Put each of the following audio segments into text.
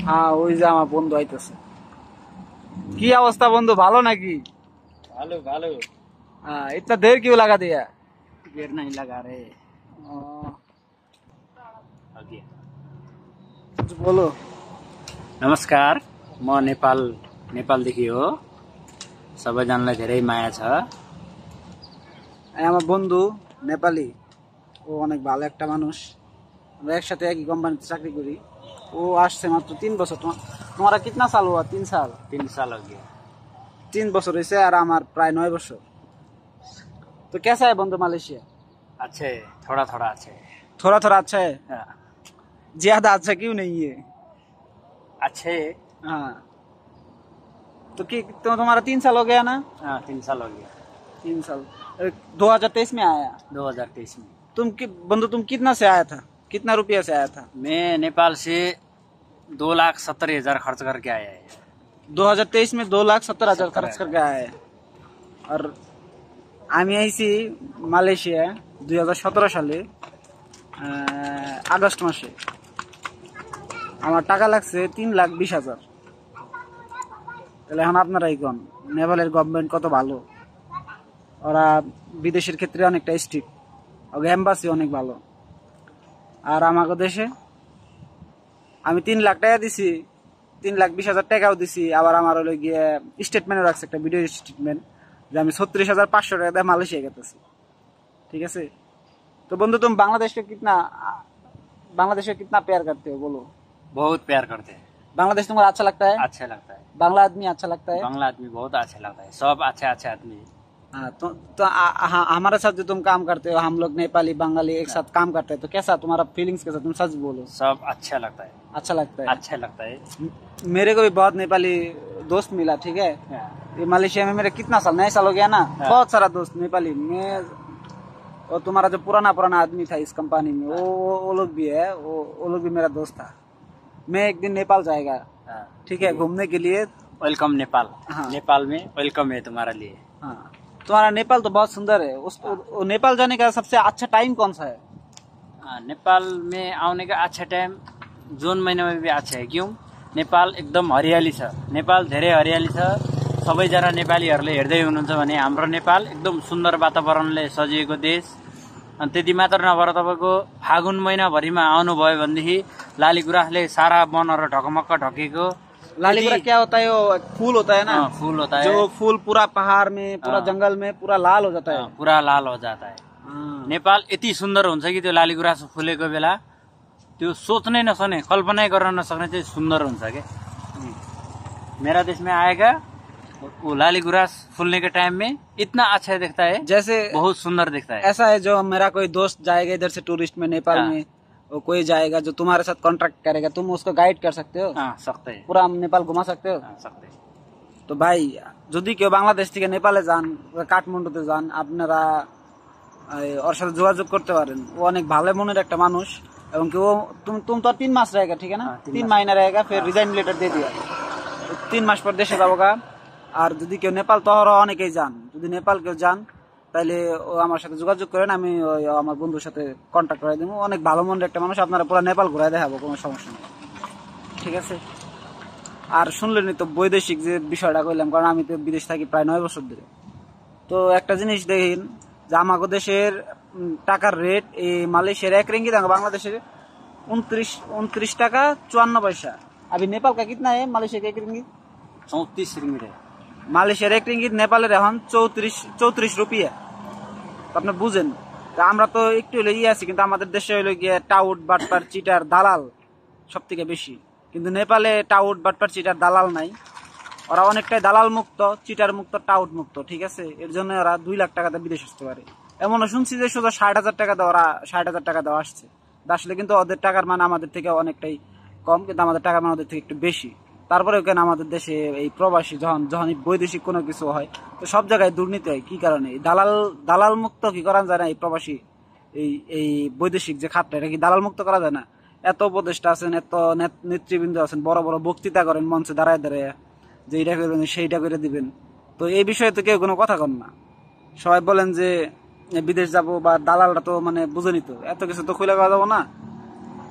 हाँ ওই যে আমার বন্ধু আইতেছে। কি अवस्था बंधु भालो नाकि? भालो भालो। हाँ इतना देर क्यों लगा दिया? देर नहीं लगा रहे। कुछ बोलो। नमस्कार, म नेपालदेखि हो। सबैजनालाई धेरै माया छ। আমার বন্ধু নেপালি, ও অনেক ভালো একটা মানুষ। আমরা একসাথে একই কোম্পানিতে চাকরি করি। वो আসছে মাত্র 3 বছর। तुम्हारा कितना साल हुआ? 3 साल। 3 साल हो गया। 3 বছর হয়েছে আর আমার প্রায় 9 বছর। तो कैसा है बंधु मालয়েशिया? अच्छे, थोड़ा थोड़ा अच्छे। थोड़ा थोड़ा अच्छा है? हाँ। ज्यादा अच्छा क्यों नहीं है? अच्छे। हाँ तो तुम्हारा 3 साल हो गया ना? हाँ 3 साल हो गया। 3 साल 2023 में आया? 2023 में। बंधु तुम कितना से आया था? कितना रुपया से आया था? मैं नेपाल से 2,70,000 खर्च करके आया है। 2023 में 2,70,000 खर्च करके आया है। और আমি আইছি মালয়েশিয়া 2017 সালে আগস্ট মাসে। আমার টাকা লাগছে 3,20,000। তাহলে এখন আপনারাই কোন নেপালের গভর্নমেন্ট কত ভালো। ওরা বিদেশের ক্ষেত্রে অনেকটা স্ট্রিক্ট, ওকে এম্বাসি অনেক ভালো। আর আমাকে দেশে আমি 3 লাখ টাকা দিছি, 3,20,000 টাকাও দিছি। আবার আমার হলো গিয়ে স্টেটমেন্টও রাখছে, একটা ভিডিও স্টেটমেন্ট যে আমি 36,500 টাকা দিয়ে মালয়েশিয়া গেতেছি। ঠিক আছে। तो बंधु तुम बांग्लादेश कितना प्यार करते हो बोलो? बहुत प्यार करते हैं। बांग्लादेश तुम्हारा अच्छा लगता है? अच्छा लगता है। बांग्ला आदमी अच्छा लगता है? बांग्ला आदमी बहुत अच्छा लगता है। सब अच्छे अच्छे आदमी। हाँ तो हमारे साथ जो तुम काम करते हो, हम लोग नेपाली बंगाली एक साथ काम करते हैं, तो कैसा तुम्हारा फीलिंग्स कैसा? तुम सच बोलो। सब अच्छा लगता है। अच्छा लगता है? अच्छा लगता है। मेरे को भी बहुत नेपाली दोस्त मिला। ठीक है। ये मलेशिया में मेरे कितना साल, 9 साल हो गया ना। बहुत सारा दोस्त नेपाली में। और तुम्हारा जो पुराना आदमी था इस कंपनी में, वो लोग भी है। वो लोग भी मेरा दोस्त था। मैं एक दिन नेपाल जाएगा, ठीक है, घूमने के लिए। वेलकम नेपाल। हाँ। नेपाल में वेलकम है तुम्हारा लिए। हाँ तुम्हारा नेपाल तो बहुत सुंदर है। नेपाल जाने का सबसे अच्छा टाइम कौन सा है? नेपाल में आने का अच्छा टाइम जून महीना में भी अच्छा है। क्यों? नेपाल एकदम हरियाली छ। नेपाल धेरै हरियाली छ। सबैजना नेपालीहरूले हेर्दै हुनुहुन्छ भने हाम्रो नेपाल एकदम सुन्दर वातावरणले सजिएको देश। अनि त्यति मात्र नभएर तपाईँको फागुन महिनाभरिमा आउनुभयो भनेदेखि लालीगुराँसले सारा वनहरू ढकमक्क ढकेको। लालीगुराँस क्या होता है? वो फूल होता है ना। फूल होता है। जो फूल पूरा पहाड़ में, पूरा जंगल में पूरा लाल हो जाता है। पूरा लाल हो जाता है। नेपाल यति सुन्दर हुन्छ कि त्यो लालीगुराँस फुलेको बेला त्यो सोच्नै नसक्ने, कल्पना गर्न नसक्ने चाहिँ सुन्दर हुन्छ के। मेरा देश में आएगा वो लालीगुराँस फूलने के टाइम में इतना अच्छा दिखता है, जैसे बहुत सुंदर दिखता है। ऐसा है जो मेरा कोई दोस्त जाएगा इधर से टूरिस्ट में नेपाल में, वो कोई जाएगा जो तुम्हारे साथ कॉन्ट्रैक्ट करेगा, तुम उसको गाइड कर सकते हो? हाँ सकते हैं। पूरा नेपाल घुमा सकते हो? सकते हैं। তো ভাই যদি কেউ বাংলাদেশ থেকে নেপালে যান, কাঠমান্ডুতে যান, আপনারা ওর সাথে যোগাযোগ করতে পারেন। ও অনেক ভালো মনের একটা মানুষ। এবং কি ও तुम तो 3 मास रहेगा, ठीक है ना? 3 महीना रहेगा, फिर रिजाइन लेटर दे दिया। 3 मास পর দেশে যাবোগা। আর যদি কেউ নেপাল, তোরা অনেকেই যান, যদি নেপাল কেউ যান তাহলে ও আমার সাথে যোগাযোগ করেন, আমি আমার বন্ধুর সাথে কন্ট্যাক্ট করে দেবো। অনেক ভালো মনের একটা মানুষ, আপনারা পুরো নেপাল ঘুরাই দেখাবো, কোনো সমস্যা নেই। ঠিক আছে। আর শুনলেনি তো বৈদেশিক যে বিষয়টা কইলাম, কারণ আমি তো বিদেশ থাকি প্রায় 9 বছর ধরে। তো একটা জিনিস দেখেন যে আমাদের দেশের টাকার রেট, এই মালয়েশিয়ার 1 রিঙ্গিত বাংলাদেশের 29 টাকা 54 পয়সা। अभी नेपाल का कितना है? मलेशिया का 1 रिंगित 34 रिंगित है। মালয়েশিয়ার 1 রিঙ্গিত নেপালের এখন 34 রুপিয়া। আপনি বুঝেন, আমরা তো একটু হলে আছি, কিন্তু আমাদের দেশে হইলো গিয়ে টাউট, বাটপার, চিটার, দালাল সব থেকে বেশি। কিন্তু নেপালে টাউট, বাটপার, চিটার, দালাল নাই। ওরা অনেকটাই দালাল মুক্ত, চিটার মুক্ত, টাউট মুক্ত। ঠিক আছে। এর জন্য ওরা 2 লাখ টাকাতে বিদেশ আসতে পারে। এমনও শুনছি যে শুধু 60,000 টাকা দেওয়া, ওরা 60,000 টাকা দেওয়া আসছে। আসলে কিন্তু ওদের টাকার মান আমাদের থেকে অনেকটাই কম, কিন্তু আমাদের টাকার মান ওদের থেকে একটু বেশি। তারপরে কেন আমাদের দেশে এই প্রবাসী যখন বৈদেশিক কোনো কিছু হয়, তো সব জায়গায় দুর্নীতি হয়। কি কারণে? দালাল মুক্ত কি করা যায় না? এই প্রবাসী এই বৈদেশিক যে খাতটা, এটা কি দালাল মুক্ত করা যায় না? এত উপদেষ্টা আছেন, এত নেতৃবৃন্দ আছেন, বড় বড় বক্তৃতা করেন মঞ্চে দাঁড়ায় দাঁড়ায় যে এইটা করবেন, সেইটা করে দিবেন। তো এই বিষয়ে তো কেউ কোনো কথা কন না। সবাই বলেন যে বিদেশ যাব বা দালালরা তো মানে বুঝেনি, তো এত কিছু তো খুলে করা যাবো না।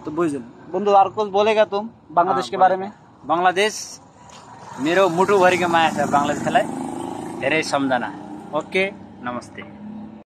तो बुझल बंधु, और कुछ बोलेगा तुम बांग्लादेश के बारे में? बङ्गलादेश मेरो मुटुभरिको माया छ बङ्गलादेशलाई धेरै सम्झना ओके नमस्ते